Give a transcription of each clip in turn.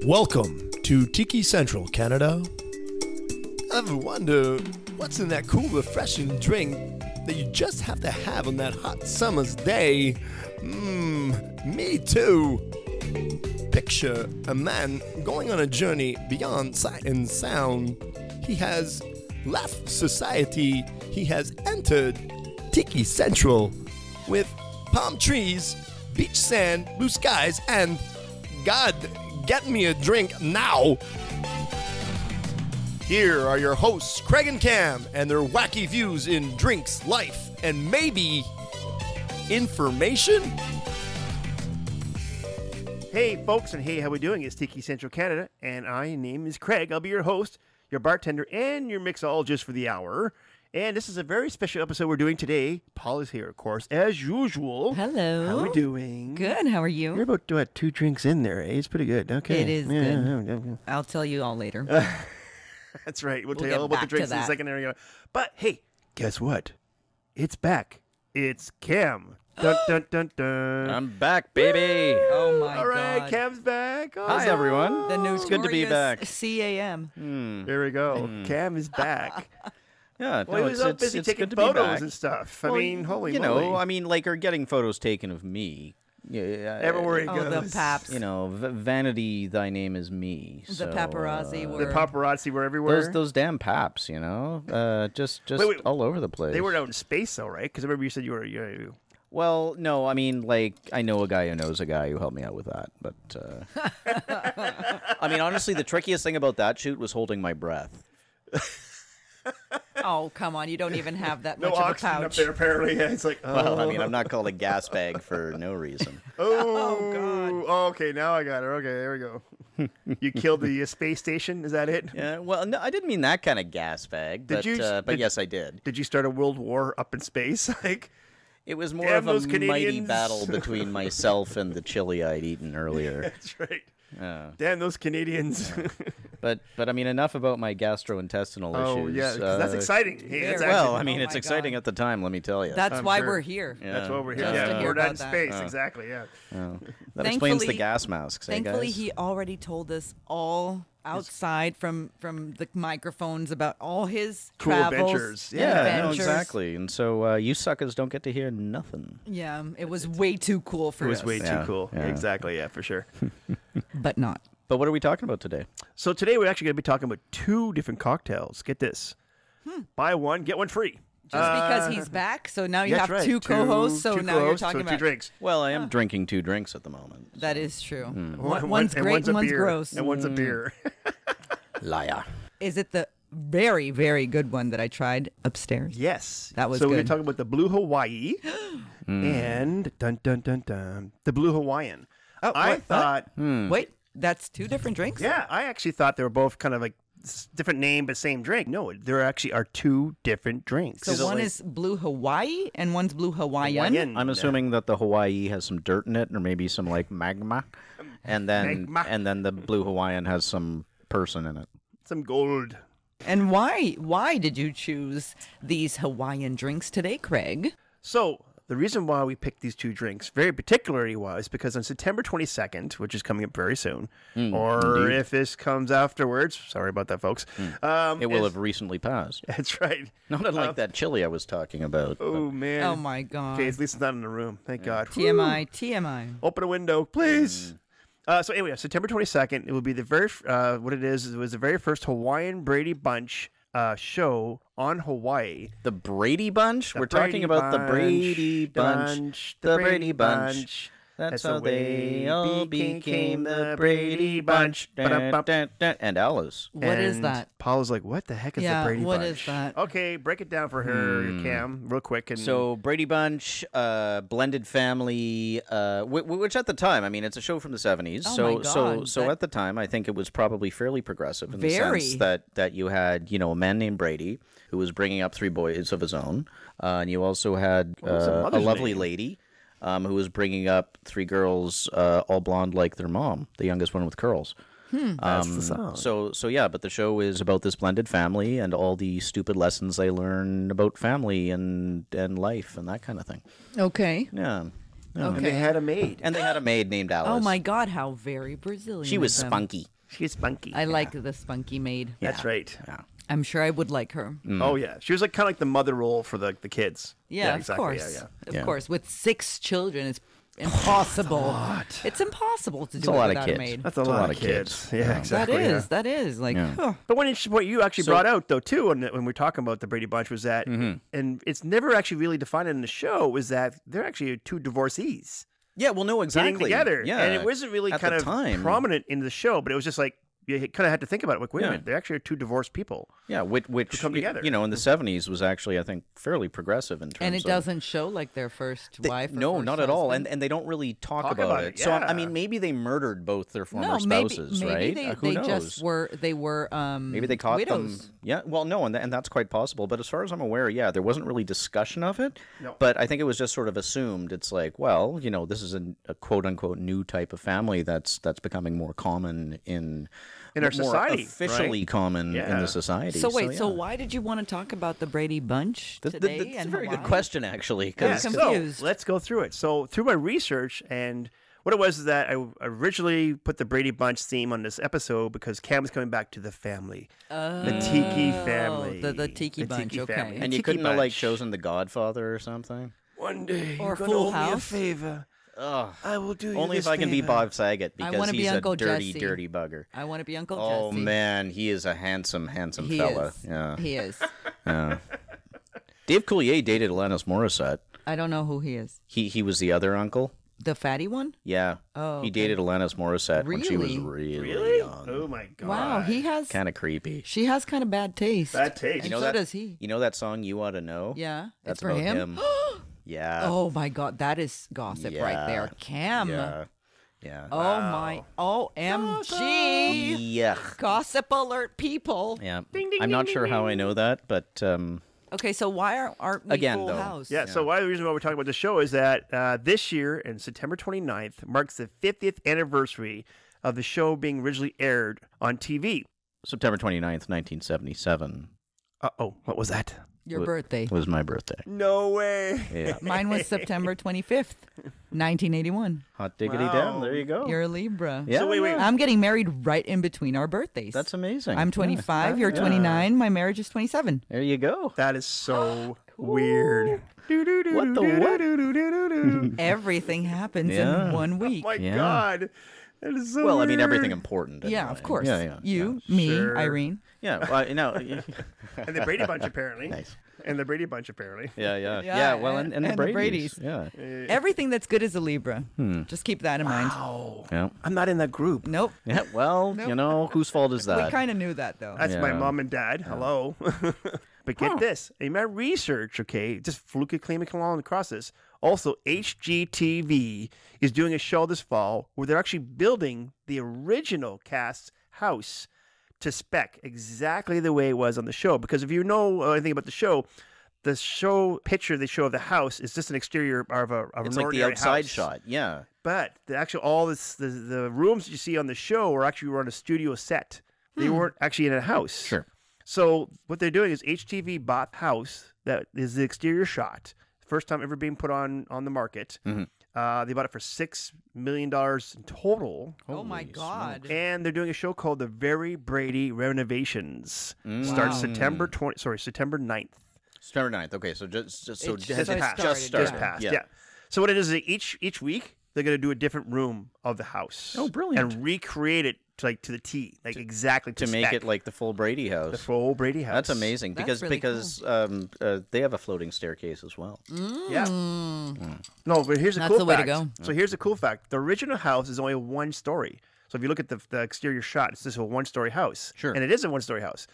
Welcome to Tiki Central, Canada. Ever wonder what's in that cool, refreshing drink that you just have to have on that hot summer's day? Me too. Picture a man going on a journey beyond sight and sound. He has left society. He has entered Tiki Central with palm trees, beach sand, blue skies, and God, get me a drink now. Here are your hosts, Craig and Cam, and their wacky views in drinks, life, and maybe information. Hey folks, and hey, how we doing? It's Tiki Central Canada, and my name is Craig. I'll be your host, your bartender, and your mixologist for the hour. And this is a very special episode we're doing today. Paul is here, of course, as usual. Hello. How are we doing? Good. How are you? You're about to 2 drinks in there, eh? It's pretty good. Okay. It is good. I'll tell you all later. That's right. We'll tell you get all about the back to drinks in a that. second. There we go. But hey, guess what? It's back. It's Cam. Dun, dun, dun, dun. I'm back, baby. Oh my All right, God. Cam's back. Hi, everyone. The It's good to be back. CAM. There we go. Cam is back. Yeah, Well, he was up busy it's taking good to be photos back. and stuff. Well, I mean, holy you moly. know, I mean, like, or getting photos taken of me. Yeah, Everywhere he Oh, goes. the paps. You know, vanity, thy name is me. The So, paparazzi were... The paparazzi were everywhere. those damn paps, you know, just Wait. all over the place. They were out in space, though, right? Because I remember you said you were. Well, no, I mean, like, I know a guy who knows a guy who helped me out with that, but I mean, honestly, the trickiest thing about that shoot was holding my breath. Oh, come on. You don't even have that No much of a oxygen up pouch. there, apparently. Yeah, it's like, oh. Well, I mean, I'm not called a gas bag for no reason. Oh, God. Oh, okay, now I got it. Okay, there we go. You killed the space station? Is that it? Yeah, well, no, I didn't mean that kind of gas bag, but, but yes, I did. Did you start a world war up in space? Like, It was more Damn of a those mighty Canadians. battle between myself and the chili I'd eaten earlier. that's right. Yeah. Damn those Canadians. But I mean, enough about my gastrointestinal Oh, issues. yeah, 'cause that's exciting. Hey, that's Very Well, actually, I mean, Oh it's my exciting God. at the time, let me tell you. That's I'm why sure. we're here. Yeah. that's why we're here. Just to Yeah, hear we're not in about that. space. Exactly, yeah. That explains the Thankfully- gas masks, eh, Thankfully, guys? he already told us all outside from the microphones about all his Cool travels. adventures. Yeah, no, adventures. exactly. And so you suckers don't get to hear nothing. Yeah, it was way too cool for It was us. way too Yeah, cool. yeah. Exactly, yeah, for sure. But not. But what are we talking about today? So today we're actually going to be talking about 2 different cocktails. Get this. Buy one, get one free. Just because he's back, so now you That's have right. 2 co-hosts, so two now you're co-hosts, talking so 2 about... drinks. Well, I am drinking 2 drinks at the moment. That is true. One- One's and great a and one's beer, gross. And one's a beer. Liar. Is it the very, very good one that I tried upstairs? Yes. That was so we're good. talking about the Blue Hawaii and dun dun dun dun the Blue Hawaiian. Oh, I what? thought Wait, that's 2 different drinks? yeah, I actually thought they were both kind of like different name but same drink. No, there actually are 2 different drinks. So one is Blue Hawaii and one's Blue Hawaiian? Hawaiian. I'm assuming that the Hawaii has some dirt in it, or maybe some like magma, and then Magma. the Blue Hawaiian has some person in it. Some gold. And why did you choose these Hawaiian drinks today, Craig? So the reason why we picked these 2 drinks very particularly was because on September 22nd, which is coming up very soon, or indeed. if this comes afterwards, sorry about that, folks. It will have recently passed. That's right. Not unlike that chili I was talking about. Oh man. Oh my God. Okay, at least it's not in the room. Thank God. TMI, TMI. Open a window, please. So anyway, September 22nd, it will be the very, what it is, it was the very first Hawaiian Brady Bunch show on Hawaii. The Brady Bunch? The We're talking Brady about the Bunch, Brady Bunch. The Brady Bunch. That's how they all became the Brady Bunch. And Alice. What is And that? Paula's like, what the heck is Yeah, the Brady what Bunch? is that? Okay, break it down for her, Cam, real quick. And So Brady Bunch, blended family, which at the time, I mean, it's a show from the 70s. Oh my God, so that- at the time, I think it was probably fairly progressive in the Very. sense that you had, you know, a man named Brady who was bringing up 3 boys of his own, and you also had was the a mother's lovely name? lady. Who was bringing up 3 girls, all blonde like their mom, the youngest one with curls. that's the song. So yeah, but the show is about this blended family and all the stupid lessons they learn about family and life and that kind of thing. Okay. Yeah. And they had a maid. And they had a maid named Alice. Oh my God, how very Brazilian. She was of them. spunky. She's spunky. I like the spunky maid. That's right. Yeah. I'm sure I would like her. Oh yeah, she was like kind of like the mother role for the kids. Yeah, exactly. of course. Yeah. Of course. With 6 children, it's impossible. It's impossible to do a it lot of without kids. a maid. That's a lot of kids. Yeah, exactly. That is like. huh. But what you actually brought out though too, when we're talking about the Brady Bunch, was that, and it's never actually really defined in the show, is that they're actually 2 divorcees Yeah, well, no, exactly. getting together. Yeah. And it wasn't really At kind the of time. prominent in the show, but it was just like you kind of had to think about it. Like, wait a minute, they're actually 2 divorced people. Yeah, which come together. in the 70s was actually, I think, fairly progressive in terms And it of... doesn't show like their first wife. Or No, first not at all. husband. And they don't really talk about about it, it. So, I yeah. mean, maybe they murdered both their former maybe spouses, right? Who they knows? just were Maybe they caught widows. them. Yeah, well, no, and that's quite possible. But as far as I'm aware, yeah, there wasn't really discussion of it. No. But I think it was just sort of assumed. It's like, well, this is a quote unquote new type of family that's becoming more common in our more society, officially right? common in Yeah. the society. So wait, so yeah. why did you want to talk about the Brady Bunch That's today? a and very good Hawaii? question, actually. Yeah, 'Cause- I'm so confused. let's go through it. So through my research, and what it was is that I originally put the Brady Bunch theme on this episode because Cam was coming back to the family, the Tiki family, the Tiki Bunch, okay. family. and you Tiki couldn't have like Bunch. chosen The Godfather or something. One day Or you're gonna Full owe me a House. favor. Ugh. I will do you Only this if I can be favor. Bob Saget I because wanna be he's Uncle a dirty, Jesse. dirty bugger. I want to be Uncle Oh Jesse. man, he is a handsome He fella. is. Yeah. He is. Yeah. Dave Coulier dated Alanis Morissette. I don't know who he is. He was the other uncle. The fatty one? Yeah. Oh, He okay. dated Alanis Morissette when she was Really? really young. Oh my god! Wow, he has. Kind of creepy. She has kind of bad taste. Bad taste. And know so that- does he. You know that song "You Ought to Know"? Yeah, That's it's for about him. Yeah. Oh my God, that is gossip right there, Cam. Yeah. Yeah. Oh my, OMG! Yuck. Gossip alert, people. Yeah. Ding, ding, I'm not ding, sure ding, how I know that, but Okay, so why aren't we Again, Full though. House? Yeah, so the reason why we're talking about the show is that this year, and September 29th, marks the 50th anniversary of the show being originally aired on TV. September 29th, 1977 Uh-oh, what was that? Your birthday. was my birthday. No way. Yeah. Mine was September 25th, 1981. Hot diggity Wow. damn. There you go. You're a Libra. Yeah. So wait. I'm getting married right in between our birthdays. That's amazing. I'm 25, you're 29, my marriage is 27. There you go. That is so weird. What the what? Everything happens Yeah. in 1 Oh week. my Yeah. God. That is so Well, I mean, weird. everything important. Yeah, anyway. of course. Yeah. You, me, Sure. Irene. Yeah. Well, no. And the Brady Bunch, apparently. Nice. And the Brady Bunch, apparently. Yeah. Yeah, Well, and the and the Bradys. Bradys. Yeah. Everything that's good is a Libra. Hmm. Just keep that in mind. Oh, Yeah. I'm not in that group. Nope. Yeah. Well, whose fault is that? We kind of knew that, though. That's my Yeah. mom and dad. Hello. But get this. In my research, okay, just fluky claiming along across this. Also, HGTV is doing a show this fall where they're actually building the original cast's house to spec exactly the way it was on the show. Because if you know anything about the show picture they show of the house is just an exterior of It's an like the ordinary outside house. shot. Yeah. But the actual the rooms that you see on the show were on a studio set. They weren't actually in a house. Sure. So what they're doing is HGTV bought the house that is the exterior shot, first time ever being put on the market. Mm-hmm. They bought it for $6 million in total, Oh, my Holy God. smokes. and they're doing a show called The Very Brady Renovations. Mm. Starts Wow. September 9th. September 9th. Okay, so just so It has just it started, just yeah. started. Just passed. Yeah. So what it is each week they're going to do a different room of the house. Oh, brilliant. And recreate it to the T, exactly To make spec. it like the full Brady house. the full Brady house. That's amazing That's because really they have a floating staircase as well. Yeah. No, but here's the That's cool the way to fact. go. So here's the cool fact. The original house is only one story. So if you look at the exterior shot, it's just a one-story house. Sure. And it is a one-story house.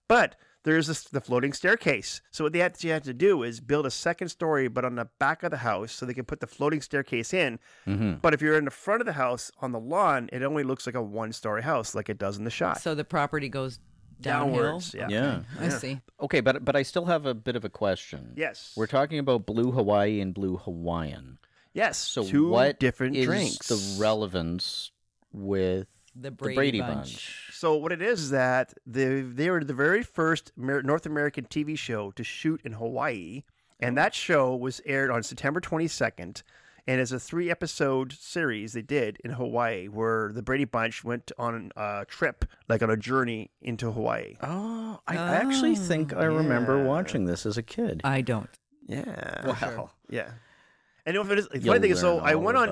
But there's the floating staircase. So what they had to do is build a second story, but on the back of the house, so they can put the floating staircase in. Mm-hmm. But if you're in the front of the house on the lawn, it only looks like a one-story house, like it does in the shot. So the property goes downhill? Downwards, yeah. Yeah. I see. Okay, but I still have a bit of a question. Yes. We're talking about Blue Hawaii and Blue Hawaiian. Yes. So two what different is drinks. the relevance with The the Brady, Brady Bunch. Bunch? So what it is that they were the very first North American TV show to shoot in Hawaii, and that show was aired on September 22nd And it's a 3-episode series they did in Hawaii where the Brady Bunch went on a trip, like on a journey into Hawaii. Oh, I actually think I remember watching this as a kid. I don't. Yeah. Wow. Sure. Yeah. And you know, the funny thing is, so I went on,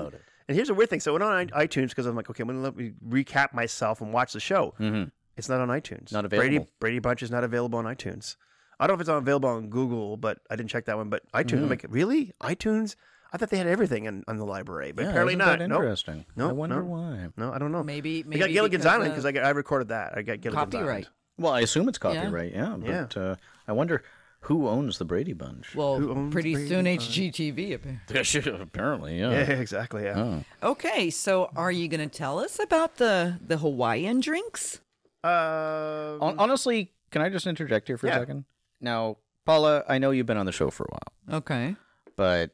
and here's the weird thing. So I went on iTunes because I'm like, okay, I'm going to let me recap myself and watch the show. Mm-hmm. It's not on iTunes. Not available. Brady Bunch is not available on iTunes. I don't know if it's available on Google, but I didn't check that one. But iTunes, I'm like, really? iTunes? I thought they had everything on the library, but apparently not. Interesting. No, I wonder why. No, I don't know. Maybe they got Gilligan's Island because I recorded that. I got Gilligan's copyright. Island. Well, I assume it's copyright, but I wonder who owns the Brady Bunch. Well, pretty soon HGTV apparently, yeah. Yeah, exactly, yeah. Oh. Okay, so are you going to tell us about the Hawaiian drinks? Honestly, can I just interject here for a second? Now, Paula, I know you've been on the show for a while. Okay. But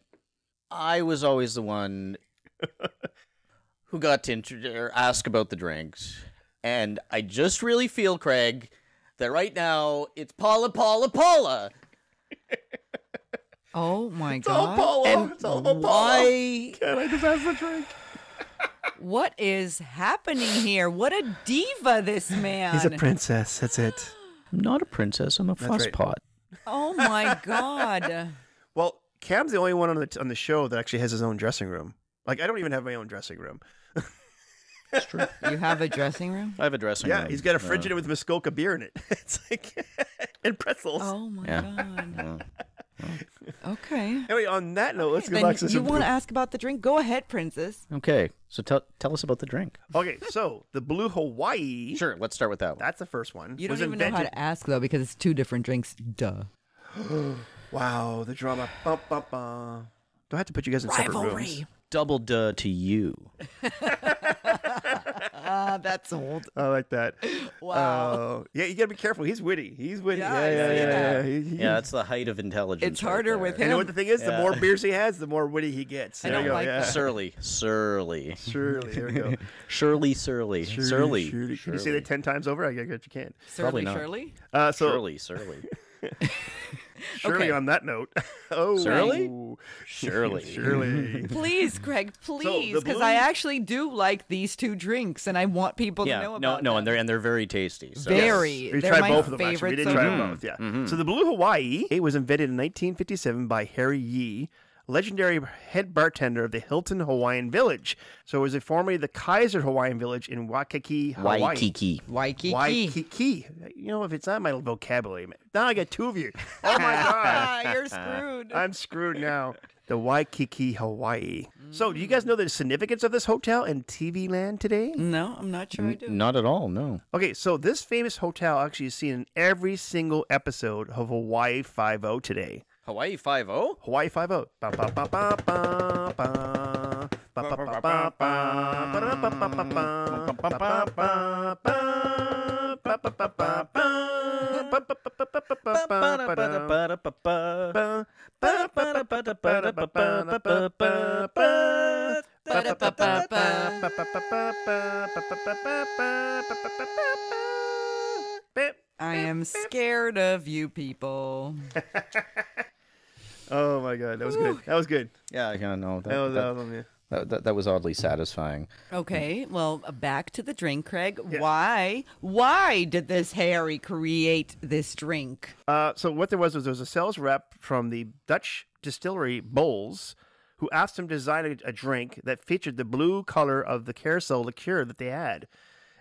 I was always the one who got to ask about the drinks. And I just really feel, Craig, that right now it's Paula. Oh my It's all God. Paula. And It's all Paula. why? Can I just ask the drink? What is happening here? What a diva this man. He's a princess. That's it. I'm not a princess. I'm a right. fusspot. Oh my God. Well, Cam's the only one on the show that actually has his own dressing room. Like, I don't even have my own dressing room. That's true. You have a dressing room? I have a dressing room. Yeah, he's got a fridge in it with Muskoka beer in it. It's like, and pretzels. Oh my God. Yeah. Okay. Anyway, on that note, let's go Then back to you want to ask about the drink? Go ahead, princess. Okay, so tell us about the drink. Okay, so the Blue Hawaii. Sure, let's start with that one. That's the first one. You don't was even know how invented. to ask, though, because it's two different drinks. Duh. Wow, the drama. Bum, bum, bum. Do I have to put you guys in separate rooms? Double duh to you. That's old. I like that. Wow. Yeah, you got to be careful. He's witty. He's witty. Yeah, I see that. Yeah. That's the height of intelligence. It's harder with And you him. know what the thing is? The more beers he has, the more witty he gets. I There don't you go. like Yeah. that. Surly. Surely. Here we go. Surly. Surely. Can you say that 10 times over? I guess you can. Probably Surly, not. Shirley? Surly. Surely Okay. on that note. Oh, Surly? Surely. Please, Craig, please, the because blue- I actually do like these two drinks, and I want people to know about them. and they're very tasty. So. Very. We They're tried my both of them, actually. We favorite did so try far. them both, yeah. So the Blue Hawaii, it was invented in 1957 by Harry Yee, legendary head bartender of the Hilton Hawaiian Village. So it was formerly the Kaiser Hawaiian Village in Waikiki, Hawaii. Waikiki. Waikiki. You know, if it's not my vocabulary, now I got two of you. Oh my God. You're screwed. I'm screwed now. The Waikiki, Hawaii. So do you guys know the significance of this hotel in TV land today? No, I'm not sure I do. Not at all, no. Okay, so this famous hotel actually is seen in every single episode of Hawaii Five-0 today. Hawaii 5-0? Hawaii Five-0. Ba, ba, ba, ba, ba, ba. Ba, ba, ba, ba, ba. Ba, da, ba, ba, ba, ba. Ba, ba, ba, ba. Ba, ba, ba, ba, ba. Ba, ba, ba, ba, ba, ba, ba, ba, ba. Ba, ba, ba, ba, ba, ba, ba, ba, ba, ba, ba, ba. I am scared of you people. Oh my God, that was good. That was good. Yeah, no. That was oddly satisfying. Okay, well, back to the drink, Craig. Yeah. Why did this Harry create this drink? So what there was a sales rep from the Dutch distillery Bowls who asked him to design a drink that featured the blue color of the Carousel liqueur that they had.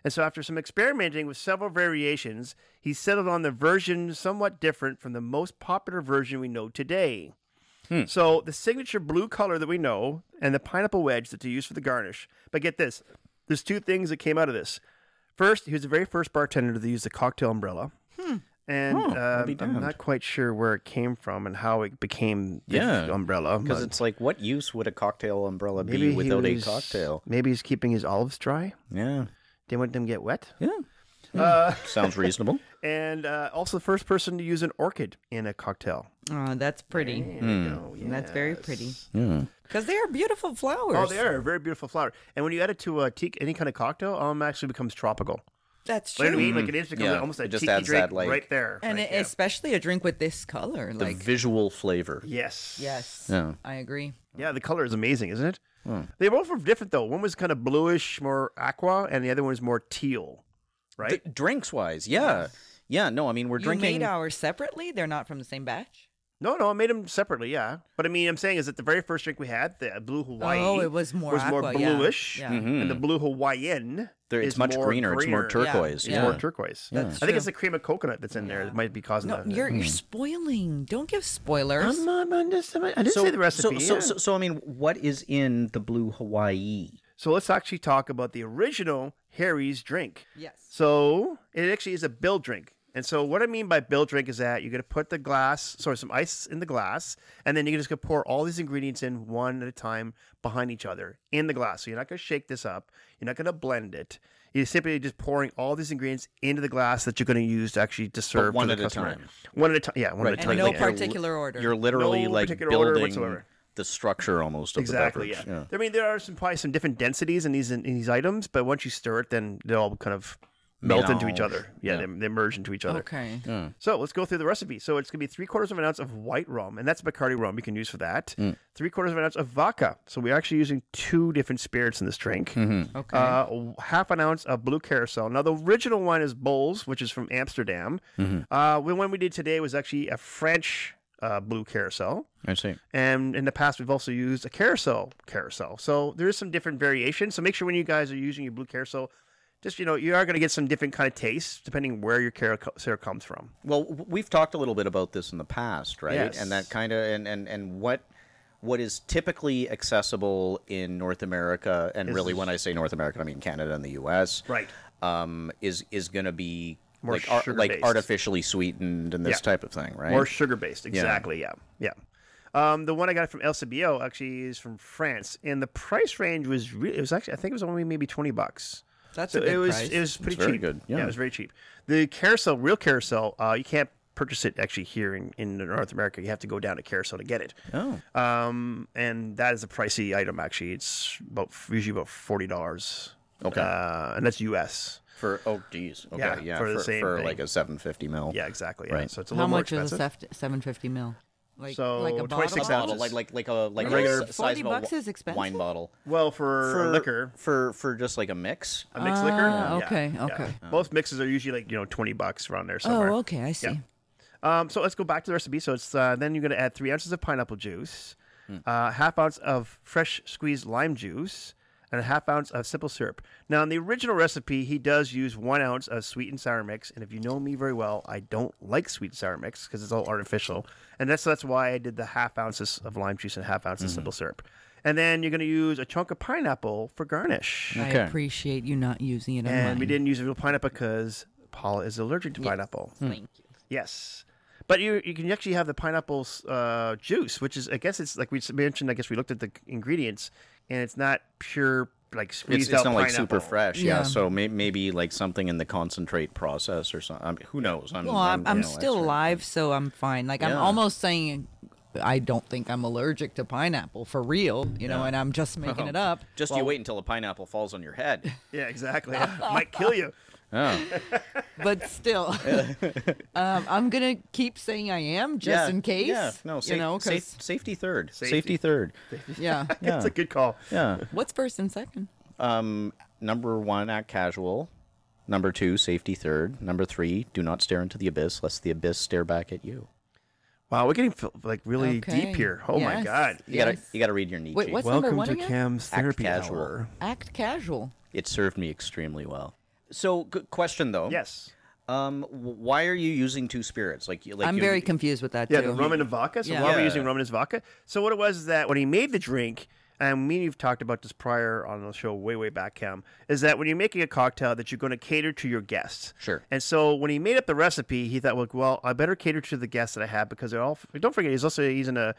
And so after some experimenting with several variations, he settled on the version somewhat different from the most popular version we know today. So the signature blue color that we know and the pineapple wedge that they use for the garnish. But get this, there's two things that came out of this. First, he was the very first bartender to use the cocktail umbrella. And I'm not quite sure where it came from and how it became the umbrella. Because it's like, what use would a cocktail umbrella be without a cocktail? Maybe he's keeping his olives dry. Yeah. Didn't want them to get wet. Yeah. Sounds reasonable. And also the first person to use an orchid in a cocktail. Oh, that's pretty. That's very pretty. Yeah. Because they are beautiful flowers. Oh, they are a very beautiful flower. And when you add it to any kind of cocktail, actually becomes tropical. That's You know what I true. mean? Like it is becoming Yeah, almost a it just tiki adds drink that, like- right there. And Like, especially a drink with this color. The Like, visual flavor. yes. yes, Yeah. I agree. Yeah, the color is amazing, isn't it? Hmm. They both were different though. One was kind of bluish, more aqua, and the other one was more teal, right? Drinks wise, yeah. Yeah, no, I mean, we're You drinking. made ours separately. They're not from the same batch. No, I made them separately, yeah. But I mean, I'm saying is that the very first drink we had, the Blue Hawaii, Oh, it was more aqua, yeah. bluish, Yeah. and the Blue Hawaiian It's is much more greener. It's more greener. turquoise. It's Yeah. more turquoise. That's I think true. it's the cream of coconut that's in there that might be causing No, that. you're spoiling. Don't give spoilers. I didn't say the recipe. So, I mean, what is in the Blue Hawaii? So let's actually talk about the original Harry's drink. Yes. So it actually is a bill drink. And so what I mean by bill drink is that you're going to put some ice in the glass, and then you're just going to pour all these ingredients in one at a time behind each other in the glass. So you're not going to shake this up. You're not going to blend it. You're simply just pouring all these ingredients into the glass that you're going to use to actually to serve one to at the a customer. time. One at a time. Yeah, one at a And time. no Yeah. particular order. You're literally No like particular order building whatsoever. the structure almost of Exactly. the beverage. Yeah. I mean, there are probably some different densities in these items, but once you stir it, then they all kind of melt into each other. Yeah, Yeah. They merge into each other. Okay. So let's go through the recipe. So it's going to be 3/4 of an ounce of white rum, and that's Bacardi rum you can use for that. 3/4 of an ounce of vodka. So we're actually using 2 different spirits in this drink. Okay. Half an ounce of blue carousel. Now the original one is Bowls, which is from Amsterdam. The one we did today was actually a French blue carousel. I see. And in the past, we've also used a carousel. So there is some different variations. So make sure when you guys are using your blue carousel, just, you are going to get some different kind of tastes depending where your carousel comes from. Well, we've talked a little bit about this in the past, right? Yes. And that kind of and what is typically accessible in North America, and really when I say North America, I mean Canada and the U.S. Right. Is going to be More like sugar-based. artificially sweetened and this Yeah. type of thing, right? More sugar-based. Exactly, yeah. The one I got from El Cibio actually is from France. And the price range was really, I think it was only maybe $20. That's So a good it price. was pretty very cheap. good, yeah. It was very cheap. The carousel, real carousel, you can't purchase it actually here in North America. You have to go down to Carousel to get it. Oh. And that is a pricey item actually. It's usually about $40. Okay. And that's US. Geez. Okay. Yeah, Yeah. for the same thing. like a 750 mil. Yeah, exactly. Yeah. Right. So it's a How little more much is expensive. a 750 mil? Like So, like a 26 bottle? ounces. like a Really? regular 40 size of a bucks is expensive? wine bottle. Well, for liquor, for just like a mix. a mixed liquor. Ah, yeah, okay, yeah. okay. Most mixes are usually like $20 around there somewhere. Oh, okay, I see. So let's go back to the recipe. So it's then you're going to add 3 ounces of pineapple juice, half ounce of fresh squeezed lime juice, and a half ounce of simple syrup. Now, in the original recipe, he does use 1 ounce of sweet and sour mix. And if you know me very well, I don't like sweet and sour mix because it's all artificial. And that's why I did the half ounces of lime juice and half ounce of simple syrup. And then you're going to use a chunk of pineapple for garnish. I Okay. appreciate you not using it on And mine. we didn't use real pineapple because Paula is allergic to pineapple. Thank you. Yes. But you can actually have the pineapple juice, which is, I guess it's like we mentioned, I guess we looked at the ingredients, and it's not pure, like, It's squeezed not out like pineapple. super fresh, yeah. Yeah. So maybe like something in the concentrate process or something. I mean, who knows? Well, I'm you know, still that's- alive, so I'm fine. Like, I'm Yeah. almost saying I don't think I'm allergic to pineapple for real, and I'm just making it up. Just you wait until a pineapple falls on your head. Yeah, exactly. Might kill you. Oh. But still, I'm going to keep saying I am just in case. Yeah, no, safety third. Safety third. Yeah. It's a good call. Yeah. What's first and second? Number 1, act casual. Number 2, safety third. Number 3, do not stare into the abyss, lest the abyss stare back at you. Wow, we're getting like really Okay. deep here. Oh my Yes. God. You gotta read your Nietzsche. Wait, what's number Welcome one to again? Cam's Act Therapy casual. Hour. Act casual. It served me extremely well. So, good question though. Yes. Why are you using 2 spirits? I'm very confused with that Yeah, too. the rum and the vodka. So Yeah. why are we Yeah. using rum and vodka? So what it was is that when he made the drink, and me and you've talked about this prior on the show way back, Cam, is that when you're making a cocktail that you're going to cater to your guests. Sure. And so when he made up the recipe, he thought, well, I better cater to the guests that I have because they're all. Don't forget, he's in a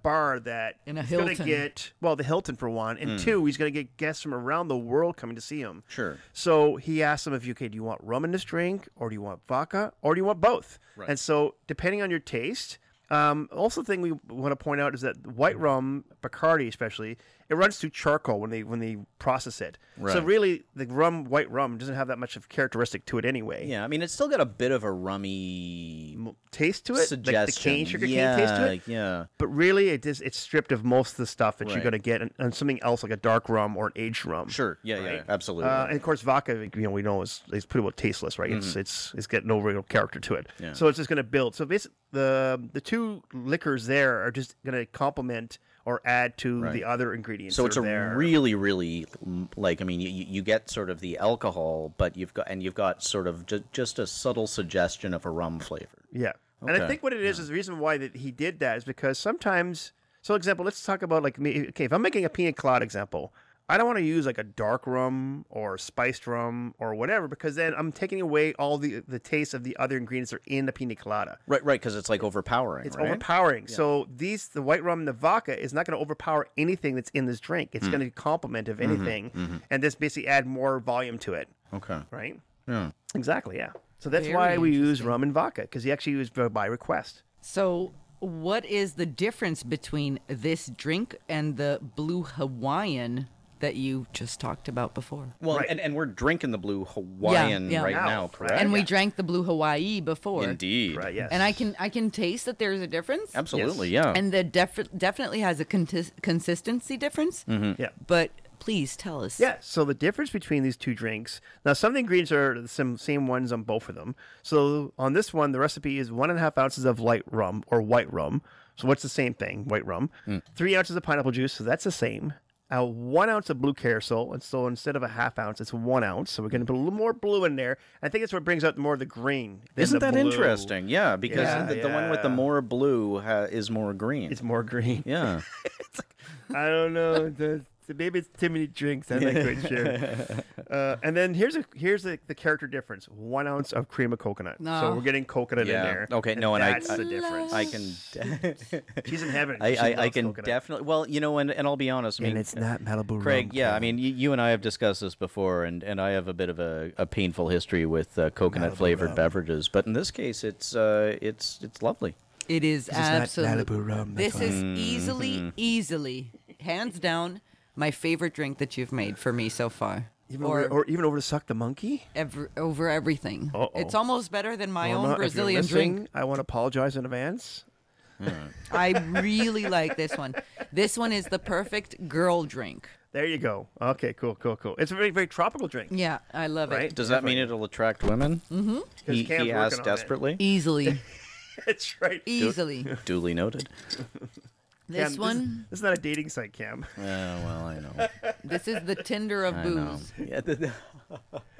bar that In a he's going to Hilton. get the Hilton for one, and 2, he's going to get guests from around the world coming to see him. Sure. So he asked them, do you want rum in this drink, or do you want vodka, or do you want both? Right. And so depending on your taste. Also, the thing we want to point out is that white rum, Bacardi especially, it runs through charcoal when they process it. Right. So really, the white rum doesn't have that much of characteristic to it anyway. Yeah, I mean, it's still got a bit of a rummy Taste to it, suggestion. like the cane sugar cane taste to it. Yeah. But really, it's stripped of most of the stuff that you're Right. going to get and something else like a dark rum or an aged rum. Sure. Yeah. Right? Yeah. Absolutely. And of course, vodka, we know is pretty well tasteless, right? It's got no real character to it. Yeah. So it's just going to build. So basically, the two liquors there are just going to complement or add to the other ingredients. So it's a there. really, really like, I mean, you get sort of the alcohol, but you've got sort of just a subtle suggestion of a rum flavor. Yeah. And I Okay. think what it is the reason why that he did that is because sometimes, so example, let's talk about like me. Okay, if I'm making a pina colada example, I don't want to use like a dark rum or spiced rum or whatever because then I'm taking away all the taste of the other ingredients that are in the pina colada. Right, because it's like overpowering. It's right? overpowering. Yeah. So the white rum and the vodka is not going to overpower anything that's in this drink. It's going to complement, if anything, and this basically add more volume to it. Okay. Right? Yeah. Exactly, yeah. So that's Very why we use interesting. rum and vodka because he actually used by request. So, what is the difference between this drink and the Blue Hawaiian that you just talked about before? Well, Right. and we're drinking the Blue Hawaiian yeah. right Now, now, right? correct? And we Yeah. drank the Blue Hawaii before. Indeed. Right, yes. And I can taste that there's a difference. Absolutely, Yes. yeah. And the definitely has a consistency difference. Yeah. But please tell us. Yeah, so the difference between these two drinks, now some of the ingredients are the same ones on both of them. So on this one, the recipe is 1.5 ounces of light rum or white rum. So what's the same thing? White rum. 3 ounces of pineapple juice, so that's the same. 1 ounce of blue carousel, and so instead of a half ounce, it's 1 ounce. So we're going to put a little more blue in there. I think that's what brings out more of the green. than Isn't the that blue. interesting? Yeah, because Yeah, the one with the yeah. more blue is more green. It's more green. Yeah. I don't know. Maybe it's too many drinks. I'm not quite sure. And then here's the character difference: 1 ounce of cream of coconut. So No. we're getting coconut in Yeah. there. Okay, no, and that's I the difference. I can She's in heaven. She I loves can coconut. definitely, well, and I'll be honest, I mean, And it's not Malibu Craig, rum. yeah, I mean, you and I have discussed this before, and I have a bit of a painful history with coconut flavored rum. beverages, but in this case, it's lovely. It is This is not absolutely. Malibu rum, that's This is easily, hands down, my favorite drink that you've made for me so far. Even or even over to suck the monkey. over everything. Uh-oh. It's almost better than my Well, own if you're Brazilian listening, drink. I want to apologize in advance. I really like this one. This one is the perfect girl drink. There you go. Okay, cool. It's a very, very tropical drink. Yeah, I love Right? it. Does that mean it'll attract women? Mm-hmm. He Cam's working asked on it. desperately. Easily, That's right. easily. Duly noted. This Cam, one, This is not a dating site, Cam. Well, I know. this is the Tinder of I know. booze. Yeah,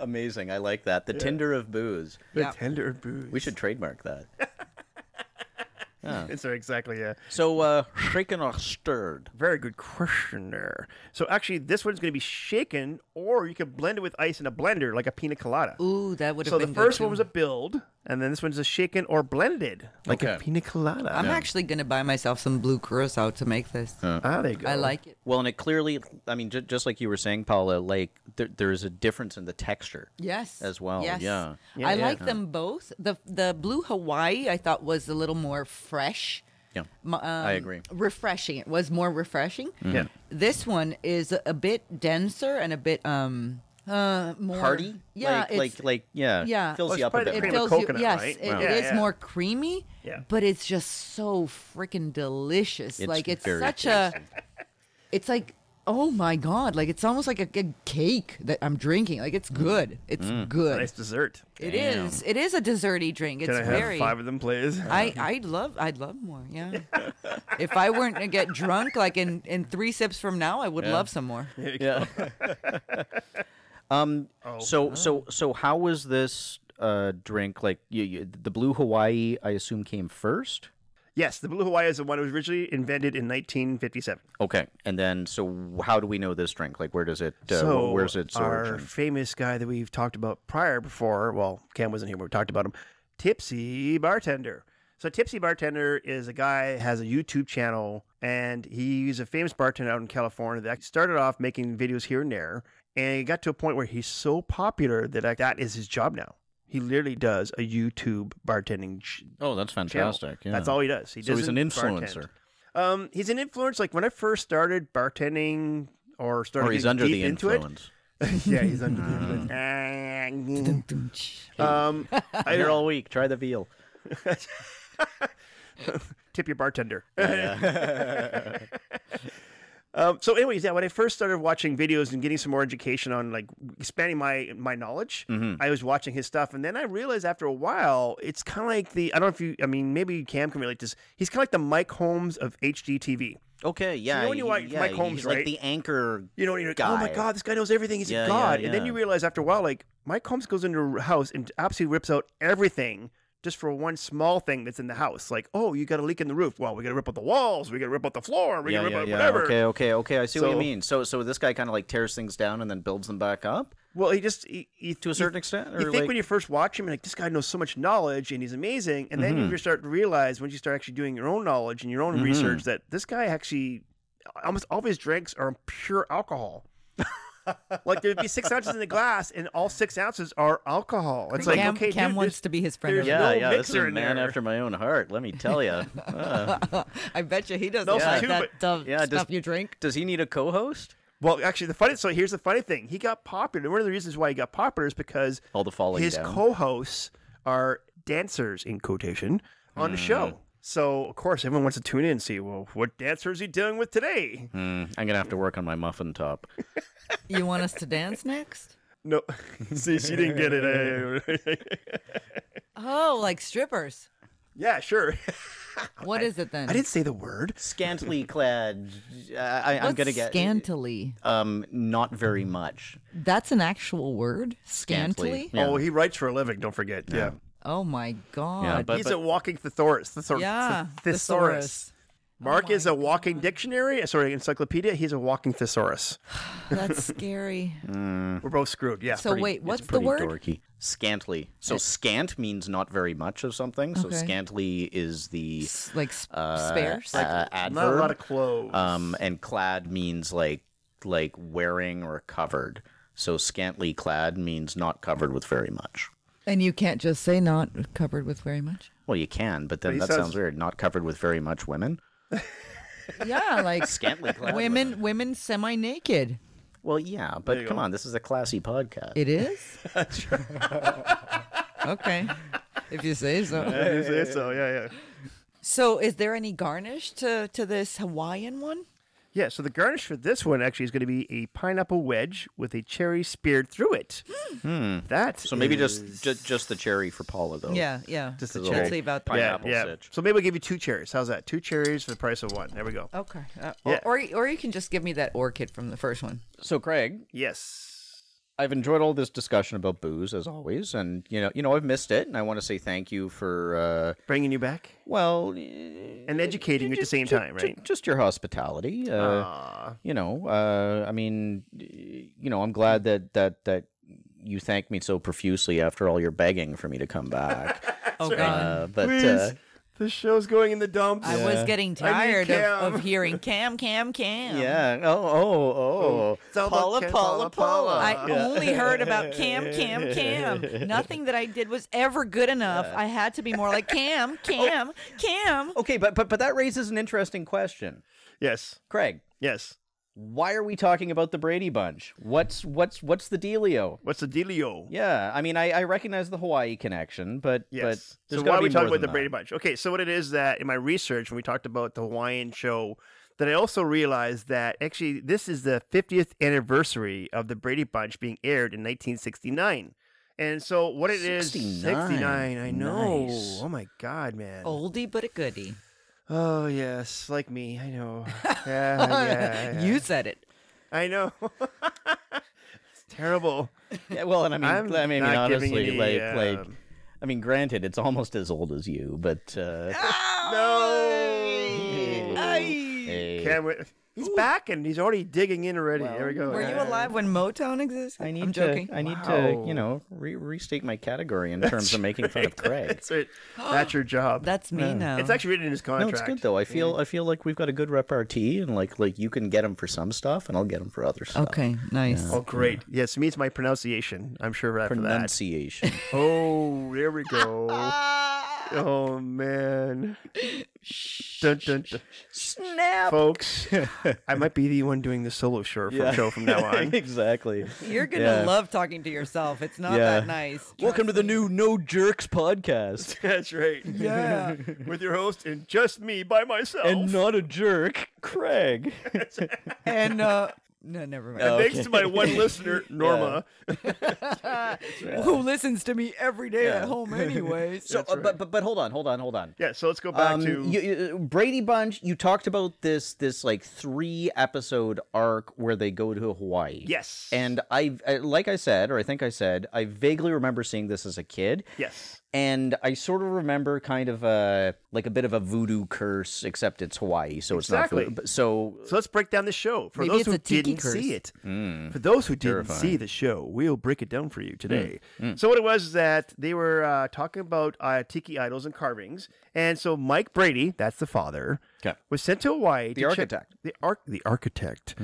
amazing. I like that. The Tinder of booze. The Yeah. tender booze. We should trademark that. It's exactly, yeah. So, shaken or stirred? Very good question there. So actually, this one's going to be shaken, or you can blend it with ice in a blender, like a pina colada. Ooh, that would have So been the good first too. one was a build, and then this one's a shaken or blended, like a Okay. pina colada. I'm actually gonna buy myself some blue curacao to make this. there you go. I like it. Well, and it clearly, I mean, just like you were saying, Paula, like there's a difference in the texture. Yes. As well, Yes. yeah. I Yeah. like them both. The Blue Hawaii I thought was a little more fresh. Yeah, I agree. Refreshing. It was more refreshing. Yeah. This one is a bit denser and a bit more Hearty? Yeah, yeah. yeah. Fills Well, you it's up a probably the bit. cream it of fills coconut, you. Yes, right? it, Wow. it Yeah, is yeah. more creamy. Yeah. But it's just so freaking delicious. It's like it's very such tasty. it's like, oh my god, like it's almost like a cake that I'm drinking. Like it's good. It's good. Nice dessert. It is. It is a desserty drink. It's Can I have very 5 of them, please? I'd love more, yeah. If I weren't to get drunk like in 3 sips from now, I would love some more. Yeah. So how was this drink? Like the Blue Hawaii, I assume came first. Yes, the Blue Hawaii is the one that was originally invented in 1957. Okay, and then so how do we know this drink? Like where does it? So where's its our origin? famous guy that we've talked about before, well, Cam wasn't here, but we talked about him, Tipsy Bartender. So Tipsy Bartender is a guy has a YouTube channel, and he's a famous bartender out in California that started off making videos here and there, and he got to a point where he's so popular that that is his job now. He literally does a YouTube bartending Oh, that's channel. fantastic. Yeah. That's all he does. So he's an doesn't influencer. He's an influence. Like when I first started bartending or started Or he's getting under deep the into influence. it. Yeah, he's under the influence. I'm here all week. Try the veal. Tip your bartender. So anyways, yeah, when I first started watching videos and getting some more education on like expanding my knowledge, I was watching his stuff. And then I realized after a while, it's kind of like I don't know if you, I mean, maybe Cam can relate to this. He's kind of like the Mike Holmes of HGTV. Okay, yeah. You know when you watch Mike Holmes, he's right? like the anchor You know, you're like, guy. oh my God, this guy knows everything. He's Yeah, a god. yeah, And then yeah. you realize after a while, like Mike Holmes goes into a house and absolutely rips out everything just for one small thing that's in the house. Like, oh, you got a leak in the roof. Well, we got to rip out the walls. We got to rip out the floor. We got to rip out whatever. Okay. I see what you So- mean. So this guy kind of like tears things down and then builds them back up Well, he to a certain extent. Or You think when you first watch him, like this guy knows so much knowledge and he's amazing, and then you start to realize once you start actually doing your own knowledge and your own research that this guy actually almost all of his drinks are pure alcohol. Like there'd be 6 ounces in the glass, and all 6 ounces are alcohol. It's like Cam, okay, Cam dude, wants to be his friend. there's over no this is mixer a in man there. after my own heart. Let me tell you. there. I bet you he doesn't Also, like too, that Yeah, stuff you drink. Does he need a co-host? Well, actually, here's the funny thing. He got popular. One of the reasons why he got popular is because All the falling his down. co-hosts are dancers in quotation on the show. So of course everyone wants to tune in and see, well, what dancer is he dealing with today? I'm gonna have to work on my muffin top. You want us to dance next? No, see, she didn't get it. Oh, like strippers. Yeah, sure. What is it then? I didn't say the word. Scantily clad. I'm What's gonna get scantily. not very much. That's an actual word. Scantily. Scantily. Yeah. Oh, he writes for a living. Don't forget. Yeah, Oh my god. Yeah, but- he's a walking thesaurus. Yeah, Thesaurus. Mark is a walking dictionary. Sorry, encyclopedia. He's a walking thesaurus. That's scary. We're both screwed. Yeah. So pretty- wait, what's the Pretty word? dorky. Scantily. So scant means not very much of something. So Okay. scantily is the Like spares? adverb. not a lot of clothes. And clad means like wearing or covered. So scantily clad means not covered with very much. And you can't just say not covered with very much. Well, you can, but then he that says- sounds weird. Not covered with very much women. Yeah, like Scantily clad women semi-naked. Well, yeah, you but come go. on, this is a classy podcast. It is? Okay. If you say so. Yeah, you say so. Yeah. So is there any garnish to this Hawaiian one? Yeah, so the garnish for this one actually is going to be a pineapple wedge with a cherry speared through it. That So maybe is- just the cherry for Paula, though. Yeah. Just the Let's cherry. leave out the Pineapple yeah. sitch. So maybe we'll give you 2 cherries. How's that? 2 cherries for the price of 1. There we go. Okay. Yeah. Or you can just give me that orchid from the first one. So, Craig, Yes. I've enjoyed all this discussion about booze as always, and you know I've missed it, and I want to say thank you for Bringing you back and and educating you at the same time, right? Just your hospitality. You know, I mean, you know, I'm glad that you thanked me so profusely after all your begging for me to come back. Oh God. But Please. The show's going in the dumps. I was getting I need tired Cam. of hearing Cam. yeah, oh, It's all Paula, about Cam, Paula, Paula. I only heard about Cam. Nothing that I did was ever good enough. I had to be more like Cam. Okay, but that raises an interesting question, Yes. Craig. Yes. Why are we talking about the Brady Bunch? What's the dealio? What's the dealio? Yeah, I mean, I recognize the Hawaii connection, but Yes. there's So gotta why are we be talking more about the than Brady that. Bunch? Okay, so what it is that in my research when we talked about the Hawaiian show, that I also realized that actually this is the 50th anniversary of the Brady Bunch being aired in 1969. And so what it is, 69, I know. Nice. Oh my God, man. Oldie but a goodie. Oh yes, like me, I know. Yeah. You said it. I know. It's terrible. Yeah, well, and I mean, not giving honestly, any, I mean, granted, it's almost as old as you, but No. hey, He's back and he's already digging in already. There we go. Were you alive when Motown existed? I need I'm joking. to, I need Wow. to, you know, restate my category in terms of making fun of Craig. That's right. That's your job. That's me now. It's actually written in his No, contract. it's good though. I feel like we've got a good repartee, and like you can get him for some stuff, and I'll get him for other stuff. Okay, nice. Oh, great. Yes, it means my pronunciation. I'm sure after that. Pronunciation. Oh, there we go. Oh, man. Dun, dun, dun. Snap. Folks, I might be the one doing the solo show from now on. Exactly. You're going to love talking to yourself. It's not that nice. Welcome to the new No Jerks podcast. That's right. Yeah. With your host and just me by myself. And not a jerk, Craig. And, no, never mind. Thanks to my one listener, Norma. Who listens to me every day at home anyways. So, but hold on. Yeah, so let's go back to... Brady Bunch, you talked about this like 3-episode arc where they go to Hawaii. Yes. And I like I said, or I think I said, I vaguely remember seeing this as a kid. Yes. And I sort of remember kind of like a bit of a voodoo curse, except it's Hawaii, so it's Exactly. not voodoo. So let's break down the show. For Maybe those it's who a tiki didn't curse. see it. For those who didn't see the show, we'll break it down for you today. So what it was is that they were talking about tiki idols and carvings. And so Mike Brady, that's the father, was sent to Hawaii. The architect. The architect.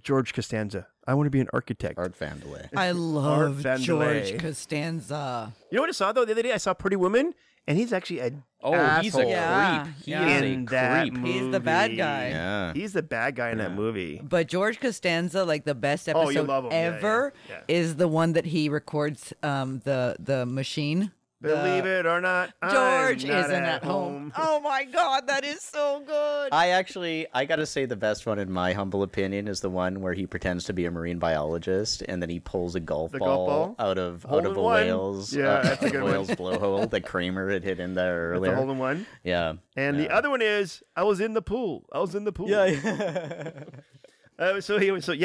George Costanza. I want to be an architect. Art Vandelay. I love Art Vandelay. George Costanza. You know what I saw, though? The other day I saw Pretty Woman, and he's actually a He's a Yeah. creep. He Yeah. is in a that creep. movie. He's the bad guy. Yeah. He's the bad guy in that movie. But George Costanza, like the best Oh, you episode love him. Yeah, ever, yeah. is the one that he records the machine. Believe it or not, George I'm not isn't at home. Oh my God, that is so good. I gotta say the best one in my humble opinion is the one where he pretends to be a marine biologist and then he pulls a golf ball out of Hole a in one. whale's That's a good one. whale's blowhole that Kramer had hit in there That's a earlier. hole in one. Yeah. And the other one is, I was in the pool.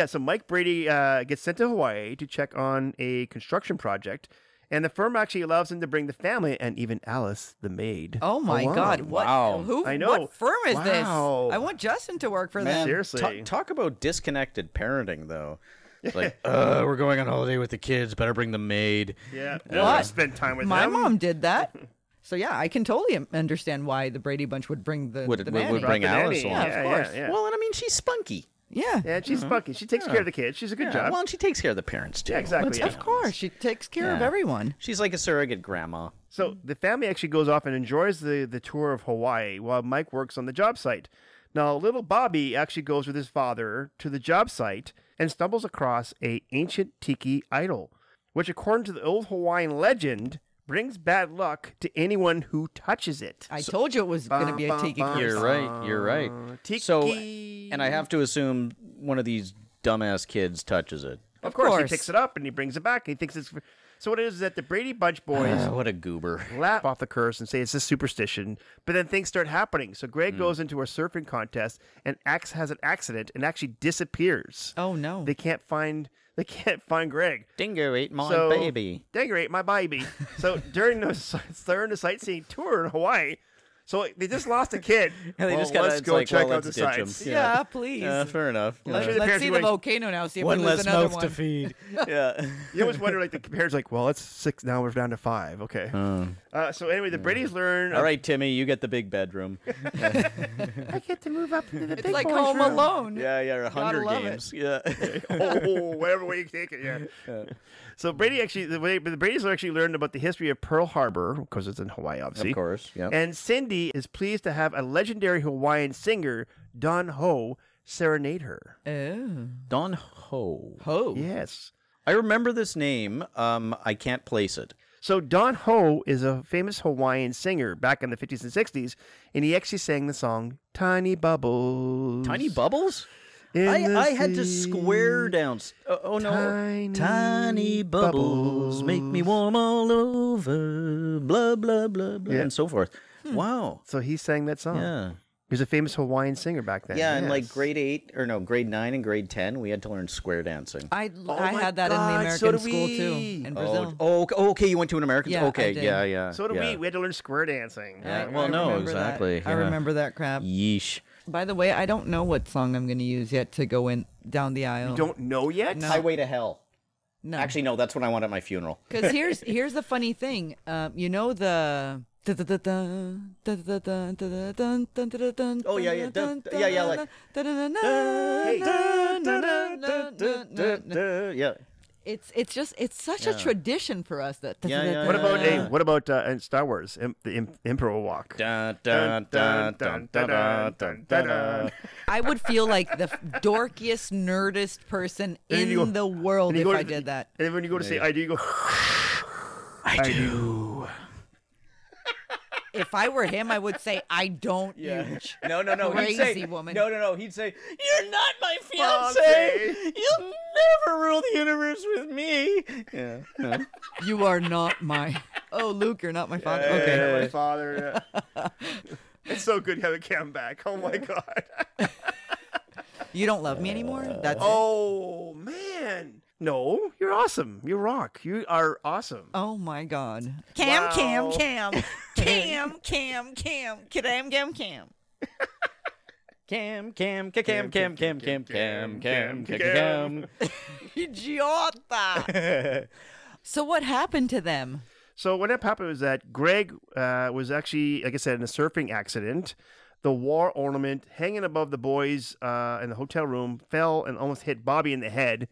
So Mike Brady gets sent to Hawaii to check on a construction project, and the firm actually allows him to bring the family and even Alice, the maid. Oh my along. God! What? Wow. Who? I know. What firm is Wow. this? I want Justin to work for them. Seriously. Talk about disconnected parenting though. It's like, we're going on holiday with the kids. Better bring the maid. Yeah. What? Spend time with My them. mom did that. So yeah, I can totally understand why the Brady Bunch would bring the nanny. Would bring The Alice nanny. along. Yeah, of course. Yeah. Well, and I mean, she's spunky. Yeah. Yeah, she's spunky. She takes care of the kids. She's a good job. Well, and she takes care of the parents too. Yeah, exactly. Of course, she takes care of Yeah. everyone. She's like a surrogate grandma. So the family actually goes off and enjoys the tour of Hawaii while Mike works on the job site. Now, little Bobby actually goes with his father to the job site and stumbles across a ancient tiki idol, which, according to the old Hawaiian legend, brings bad luck to anyone who touches it. I told you it was going to be a tiki curse. You're right. Tiki. So, and I have to assume one of these dumbass kids touches it. Of course, he course. picks it up and he brings it back. And he thinks it's... So what it is that the Brady Bunch boys What a goober. laugh off the curse and say it's a superstition, but then things start happening. So Greg goes into a surfing contest and has an accident and actually disappears. Oh no. They can't find Greg. Dingo ate my So- baby. Dang, ate my baby. So during the sightseeing tour in Hawaii, so they just lost a kid. And they Well, just gotta, let's it's go like, check well, out the let's ditch 'em. sights. yeah, please. Fair enough. I'm sure the Let's parents see were the like- volcano now. See if we lose another one. feed. Yeah. You always wonder, like, the parents like, well, it's 6 now. We're down to 5. Okay. So anyway, the Brady's learn. All right, Timmy, you get the big bedroom. I get to move up into the It's big like boys' Home room. Alone. Yeah, Hunger love Games. Yeah. Oh, whatever way you take it, yeah. So Brady actually, the Brady's actually learned about the history of Pearl Harbor because it's in Hawaii, obviously. Of course. Yeah. And Cindy is pleased to have a legendary Hawaiian singer, Don Ho, serenade her. Oh. Don Ho. Ho. Yes. I remember this name. I can't place it. So Don Ho is a famous Hawaiian singer back in the 50s and 60s, and he actually sang the song Tiny Bubbles. Tiny Bubbles? in the I had to sea. square down. Oh no. Tiny bubbles make me warm all over. Blah, blah, blah, blah. Yeah. And so forth. Wow. So he sang that song. Yeah. He was a famous Hawaiian singer back then. Yeah, in like Yes. grade 9 and grade 10, we had to learn square dancing. I my had that in God, the American so do school we. too in Brazil. Okay, you went to an American. Yeah, I okay, did. yeah. So do yeah. we. We had to learn square dancing. Yeah, I well, no, remember that. exactly. I yeah. remember that crap. Yeesh. By the way, I don't know what song I'm going to use yet to go in down the aisle. You don't know yet? No. Highway to Hell. No. Actually, no, that's what I want at my funeral. Because here's the funny thing. You know the. Oh, yeah, yeah. Yeah, like. Yeah. It's such a tradition for us that. What about in Star Wars, the Emperor walk? Dun, dun, dun, dun, dun, dun, dun, dun. I would feel like the dorkiest, nerdest person in the world if I did that. And then when you go to say I do, you go. I do. If I were him, I would say, I don't, Yeah. you No. crazy He'd say, woman. No. He'd say, "You're not my fiance. You'll never rule the universe with me." Yeah. No. You are not my. Oh, Luke, you're not my father. Yeah, Okay. my father. Yeah. It's so good having Cam back. Oh my God. You don't love me anymore? That's Oh man. No, you're awesome. You rock. You are awesome. Oh my God. Wow. Cam. Cam. Idiota. So what happened to them? So what happened was that Greg was actually, like I said, in a surfing accident. The war ornament hanging above the boys in the hotel room fell and almost hit Bobby in the head.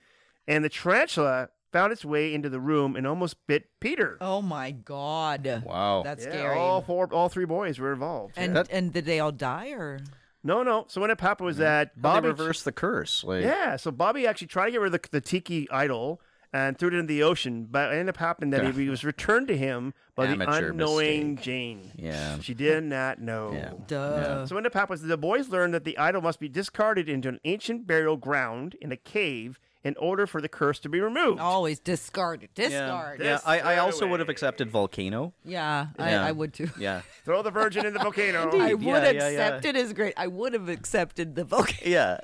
And the tarantula found its way into the room and almost bit Peter. Oh my God. Wow. That's Yeah, scary. all three boys were involved. And did they all die or? No. So what happened was that They Bobby reversed the curse. Like, Yeah, so Bobby actually tried to get rid of the Tiki idol and threw it into the ocean, but it ended up happening that he was returned to him by the Amateur unknowing mistake. Jane. Yeah. She did not know. Yeah. Duh. So what ended up happening was the boys learned that the idol must be discarded into an ancient burial ground in a cave in order for the curse to be removed. Always discard it. Yeah. Discard. Yeah. I Throw it also would have away. accepted volcano. Yeah, Yeah. I would too. Yeah. Throw the virgin in the volcano. I would Yeah, accept it as great. I would have accepted the volcano. Yeah.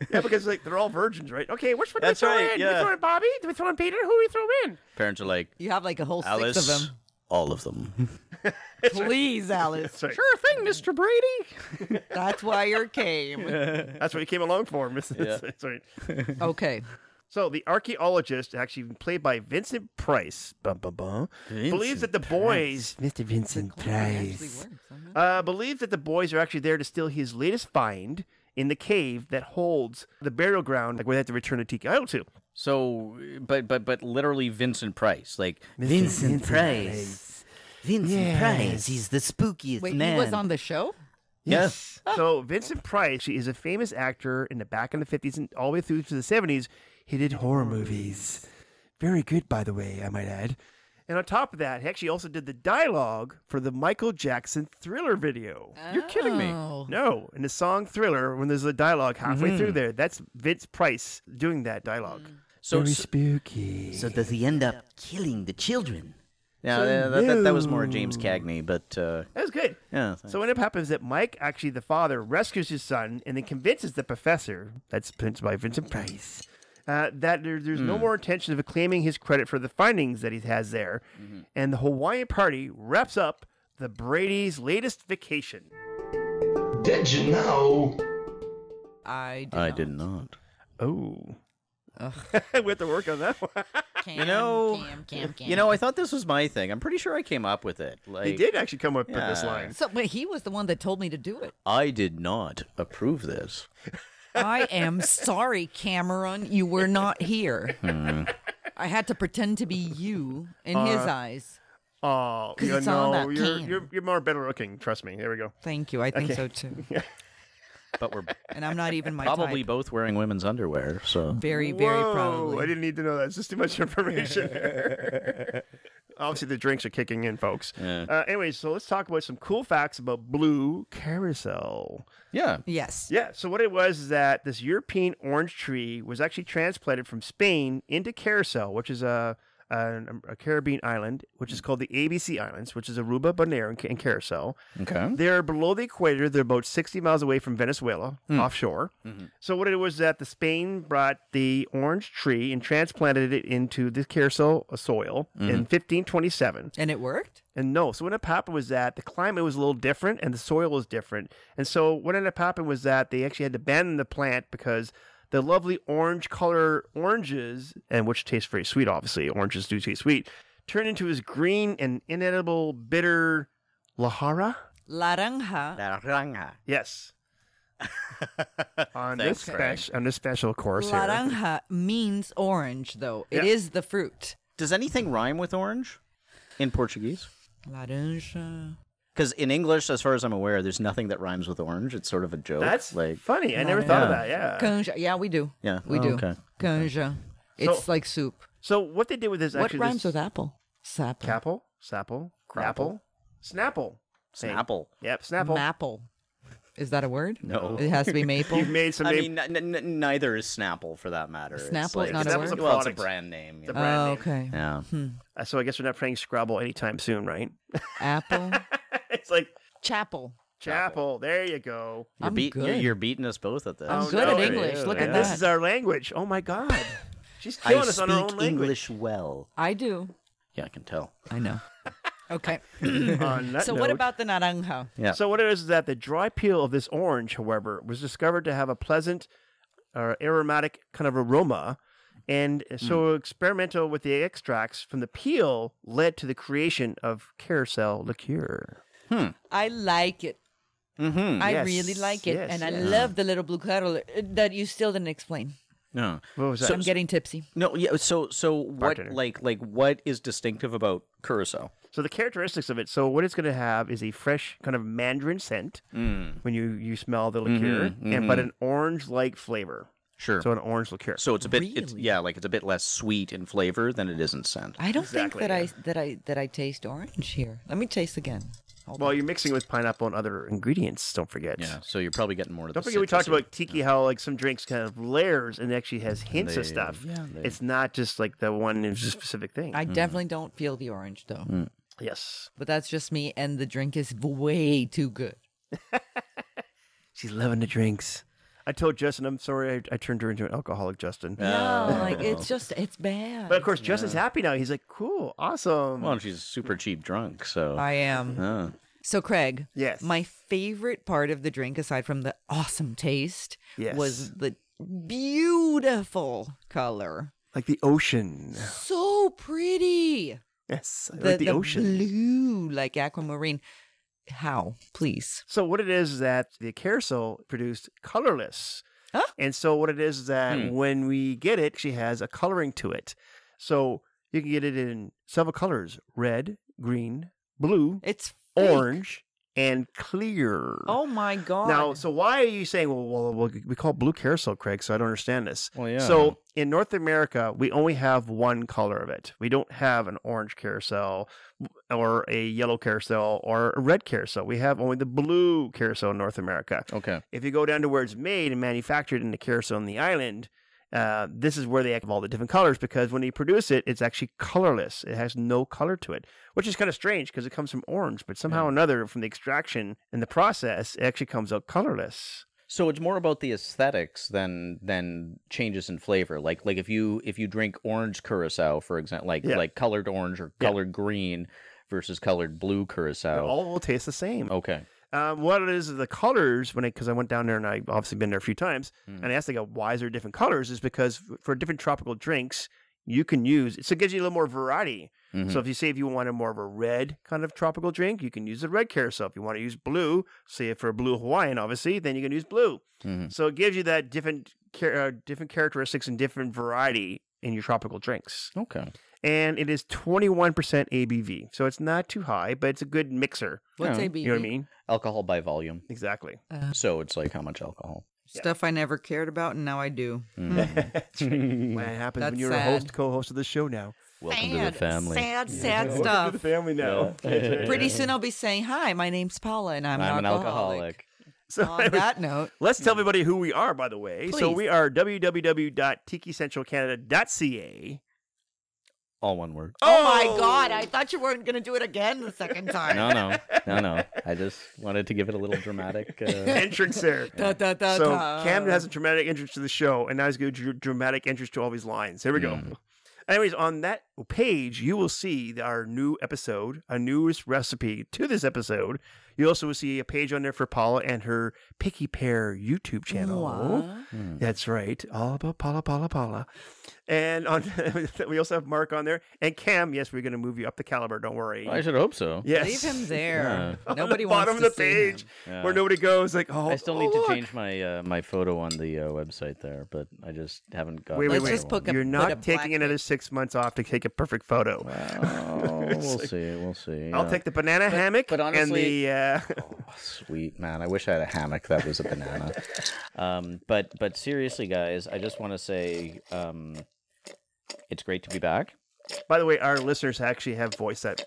Yeah, because like they're all virgins, right? Okay, which one do we That's throw right, in? Do yeah. we throw in Bobby? Do we throw in Peter? Who do we throw in? Parents are like, You have like a whole Alice, 6 of them. all of them. Please, Alice. That's right. Sure thing, Mr. Brady. That's why you came. That's what you came along for, Miss. Yeah. That's right. Okay. So the archaeologist, actually played by Vincent Price, believes that the boys, Mr. Vincent Price, believes that the boys are actually there to steal his latest find in the cave that holds the burial ground, like where they have to return the Tiki idol to. So, but literally Vincent Price, like Vincent Price. Vincent Price, he's the spookiest Wait, man. he was on the show? Yes. So Vincent Price, he is a famous actor in the back in the 50s and all the way through to the 70s. He did horror movies. Very good, by the way, I might add. And on top of that, he actually also did the dialogue for the Michael Jackson Thriller video. You're kidding me. Oh. No, in the song Thriller, when there's a dialogue halfway through there, that's Vince Price doing that dialogue. So, spooky. So does he end up killing the children? yeah, that was more James Cagney, but That was good. yeah. So what happens is that Mike, actually the father, rescues his son and then convinces the professor, that's played by Vincent Price, that there's no more intention of claiming his credit for the findings that he has there. And the Hawaiian party wraps up the Brady's latest vacation. Did you know? I did not. Oh. We have to work on that one. Cam, You know, Cam. You know, I thought this was my thing. I'm pretty sure I came up with it. Like, He did actually come up with this Yeah. line. So, but he was the one that told me to do it. I did not approve this. I am sorry, Cameron. You were not here. I had to pretend to be you in his eyes. Oh, 'Cause yeah, it's all no, about you're more better looking. Trust me. There we go. Thank you. I think Okay. so too. But we're And I'm not even my probably type. both wearing women's underwear, so. Very Whoa, probably. I didn't need to know that. It's just too much information. Obviously, the drinks are kicking in, folks. Yeah. Anyways, so let's talk about some cool facts about Blue Carousel. Yeah. Yes. Yeah, so what it was is that this European orange tree was actually transplanted from Spain into Carousel, which is a Caribbean island, which is called the ABC Islands, which is Aruba, Bonaire, and Carousel. Okay. They're below the equator. They're about 60 miles away from Venezuela, offshore. So what it was that the Spain brought the orange tree and transplanted it into the Carousel soil in 1527. And it worked? And no, so what ended up happening was that the climate was a little different and the soil was different. And so what ended up happening was that they actually had to abandon the plant because the lovely orange color oranges, and which taste very sweet, obviously, oranges do taste sweet, turned into this green and inedible, bitter lahara. Laranja. Yes. on Thanks, this special course here. Laranja means orange, though. It Yeah. is the fruit. Does anything rhyme with orange in Portuguese? Laranja. Because in English, as far as I'm aware, there's nothing that rhymes with orange. It's sort of a joke. That's like, funny. I never thought of Yeah. that. Yeah. Canja. Yeah, we do. yeah, We oh, do. Okay. Canja. It's like soup. So what they did with this What actually rhymes this with apple? Sapple. Capple, Sapple, Grapple, Snapple. Hey, Snapple. Yep, Snapple. Maple. Is that a word? No. It has to be maple. You've made some I name. mean, neither is Snapple for that matter. It's Snapple's like, not a Snapple's word? a Well, it's a product. brand name. you The know. brand Oh, name. okay. Yeah. So I guess we're not playing Scrabble anytime soon, right? Apple. It's like Chapel. Chapel. There you go. You're, I'm you're, good. you're beating us both at this. I'm Oh, good no, at it English. is. Look Yeah. at And this that. is our language. Oh my God. She's I killing us on her own speak language. English well. I do. Yeah, I can tell. I know. Okay. On that So what note- about the naranja? Yeah. So what it is that the dry peel of this orange, however, was discovered to have a pleasant, aromatic kind of aroma, and so experimental with the extracts from the peel led to the creation of Carousel liqueur. I like it. Mm-hmm. I Yes, really like it. yes, And I yes. love the little blue curl that you still didn't explain. No. What was that? I'm getting tipsy. No. Yeah. So what Bartender. like what is distinctive about Carousel? So the characteristics of it. So what it's going to have is a fresh kind of mandarin scent when you smell the liqueur, but an orange-like flavor. Sure. So an orange liqueur. So it's a bit. It's Really? like it's a bit less sweet in flavor than it is in scent. I don't Exactly, think that I taste orange here. Let me taste again. Hold Well, you're mixing with pineapple and other ingredients. Don't forget. Yeah. So you're probably getting more. Of Don't the forget we talked citrusy- about Tiki, how like some drinks kind of layers and actually has hints of They- stuff. yeah, they- It's not just like the one is a specific thing. I definitely don't feel the orange though. Yes. But that's just me, and the drink is way too good. She's loving the drinks. I told Justin, I'm sorry I turned her into an alcoholic, Justin. No, like it's bad. But of course, Justin's happy now. He's like, cool, awesome. Well, she's super cheap drunk, so. I am. Oh. So, Craig, Yes. my favorite part of the drink, aside from the awesome taste, Yes. was the beautiful color. Like the ocean. So pretty. Yes. I like the ocean. Blue, like aquamarine. How? Please. So what it is that the Carousel produced colorless. Huh? And so what it is that when we get it, she has a coloring to it. So you can get it in several colors: red, green, blue, It's fake. orange, and clear. Oh my God. Now, so why are you saying, well, we call it blue Carousel, Craig, so I don't understand this. Well, yeah. So in North America, we only have one color of it. We don't have an orange Carousel or a yellow Carousel or a red Carousel. We have only the blue Carousel in North America. Okay. If you go down to where it's made and manufactured in the Carousel on the island, this is where they have all the different colors, because when they produce it, it's actually colorless. It has no color to it, which is kind of strange because it comes from orange, but somehow or another, from the extraction and the process, it actually comes out colorless. So it's more about the aesthetics than changes in flavor. Like if you drink orange Curacao, for example, like colored orange or colored green versus colored blue They Curacao. all will taste the same. Okay. What it is the colors, because I went down there and I've obviously been there a few times, and I asked, why is there different colors? Is because for different tropical drinks, you can use, so it gives you a little more variety. So if you wanted more of a red kind of tropical drink, you can use the red Carousel. If you want to use blue, say for a Blue Hawaiian, obviously, then you can use blue. So it gives you that different characteristics and different variety in your tropical drinks. Okay. And it is 21% ABV. So it's not too high, but it's a good mixer. What's Yeah. ABV? You know what I mean? Alcohol by volume. Exactly. So it's like how much alcohol? Stuff I never cared about, and now I do. That's right. What happens when That's you're sad. a co-host of the show now? Welcome to the family. Sad Welcome stuff. to the family now. Pretty soon I'll be saying, "Hi, my name's Paula, and I'm an an alcoholic." So On that note, let's tell everybody who we are, by the way. So Please. we are www.tikicentralcanada.ca. All one word. oh my God, I thought you weren't going to do it again the second time. No. I just wanted to give it a little dramatic. Entrance there. Da, da, da, So da. Camden has a dramatic entrance to the show, and now he's going to do dramatic entrance to all these lines. Here we go. Anyways, on that page, you will see our new episode, a newest recipe to this episode. You also will see a page on there for Paula and her Picky Pear YouTube channel. That's right. All about Paula. And on we also have Mark on there. And Cam, yes, we're going to move you up the caliber. Don't worry. I should hope so. Yes. Leave him there. On Nobody the wants bottom to of the see page him. where nobody goes like, oh, I still need to look. change my my photo on the website there, but I just haven't got. Wait. Let's just put You're put a not taking black another pic. 6 months off to take a perfect photo. Well, we'll see. We'll see. I'll take the banana hammock but and honestly- the. Oh, sweet man, I wish I had a hammock that was a banana. But seriously, guys, I just want to say, it's great to be back. By the way, our listeners actually have voiced that.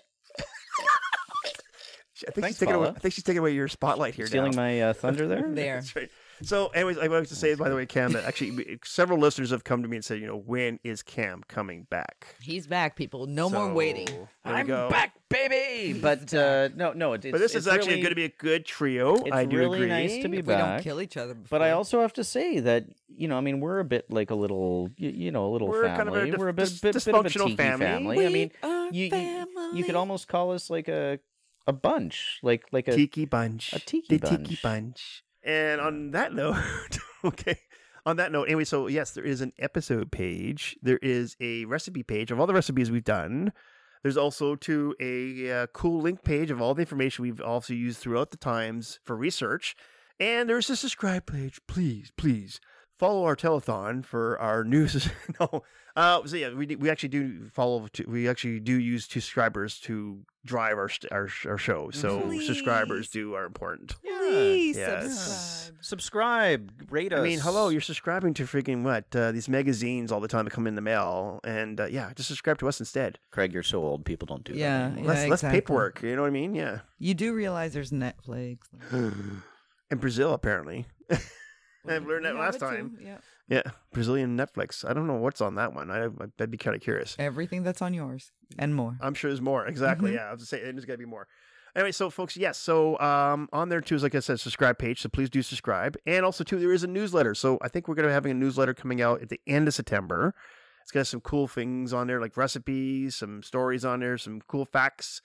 Thanks, Paula. I think she's taking away your spotlight here. Stealing now. my thunder there. There. That's right. So, anyways, I wanted to say, by the way, Cam, that actually several listeners have come to me and said, when is Cam coming back? He's back, people. No more So, waiting. There we go. back, baby. But no, it's, But this is actually really, going to be a good trio. It's I do really agree. nice to be If we don't back. kill each other before. But I also have to say that we're a bit like a little, a little We're kind of a family. We're a bit of a dysfunctional tiki family. I mean, are you could almost call us like a bunch, like a Tiki Bunch. a tiki the bunch. Tiki Bunch. And on that note, anyway, so yes, there is an episode page. There is a recipe page of all the recipes we've done. There's also a cool link page of all the information we've also used throughout the times for research. And there's a subscribe page. Please follow our telethon for our news. No. So yeah, we actually do follow. We actually do use subscribers to drive our show. So Please. subscribers are important. Please Yes. subscribe. Subscribe, rate us. I mean, hello, you're subscribing to freaking what? These magazines all the time that come in the mail. And just subscribe to us instead. Craig, you're so old. People don't do that. Yeah, anymore. Less exactly. paperwork. You know what I mean? Yeah. You do realize there's Netflix. In Brazil, apparently. I've learned that We last have it time. too, Yeah. Yeah. Brazilian Netflix. I don't know what's on that one. I'd be kind of curious. Everything that's on yours and more. I'm sure there's more. Exactly. Yeah. I was going to say, there's got to be more. Anyway, so folks, yes. So on there too is, like I said, subscribe page. So please do subscribe. And also too, there is a newsletter. So I think we're going to be having a newsletter coming out at the end of September. It's got some cool things on there, like recipes, some stories on there, some cool facts.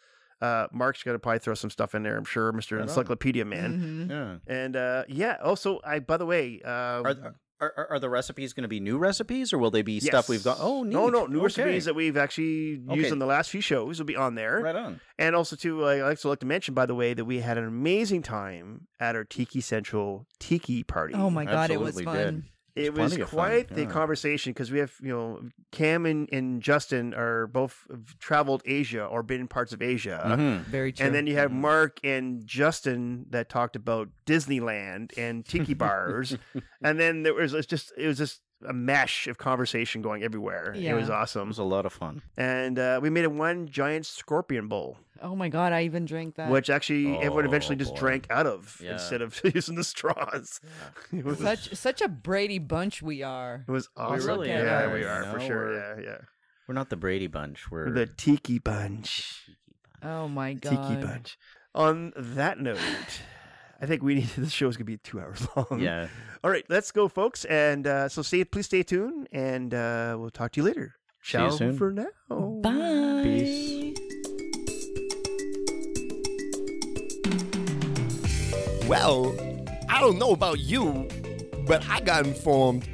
Mark's got to probably throw some stuff in there, I'm sure, Mr. Encyclopedia Man. Mhm. Yeah. And also, by the way, Are the recipes going to be new recipes, or will they be yes. stuff we've got? Oh, neat. No, new Okay. recipes that we've actually used Okay. on the last few shows will be on there. Right on. And also, too, I also like to mention, by the way, that we had an amazing time at our Tiki Central Tiki party. Oh my God, it was Absolutely fun. did. It was plenty of fun, quite the yeah. conversation because we have, Cam and Justin are both traveled Asia or been in parts of Asia. Mhm. Very true. And then you have Mark and Justin that talked about Disneyland and tiki bars. And then it was just a mesh of conversation going everywhere. It was Yeah. It awesome. was a lot of fun. And we made it one giant scorpion bowl, Oh my God, I even drank that. which actually everyone eventually Oh, just boy. drank out of Yeah. instead of using the straws. It was, Such a Brady Bunch we are. it was awesome. really yeah, are, we you are for know, sure. we're- Yeah. We're not the Brady Bunch. We're The Tiki Bunch. Oh my God. Tiki Bunch. On that note, I think this show is going to be 2 hours long. Yeah. All right, let's go, folks. And so please stay tuned, and we'll talk to you later. See you Ciao soon. for now. Bye. Peace. Well, I don't know about you, but I got informed.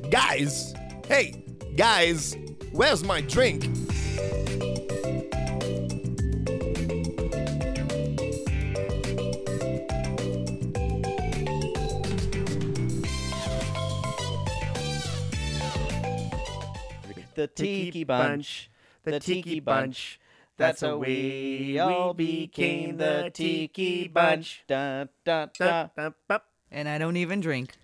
Guys, hey, guys, where's my drink? The Tiki Bunch. The Tiki Bunch. That's how we all became the Tiki Bunch. Da, da, da. Bum, bum, bum. And I don't even drink.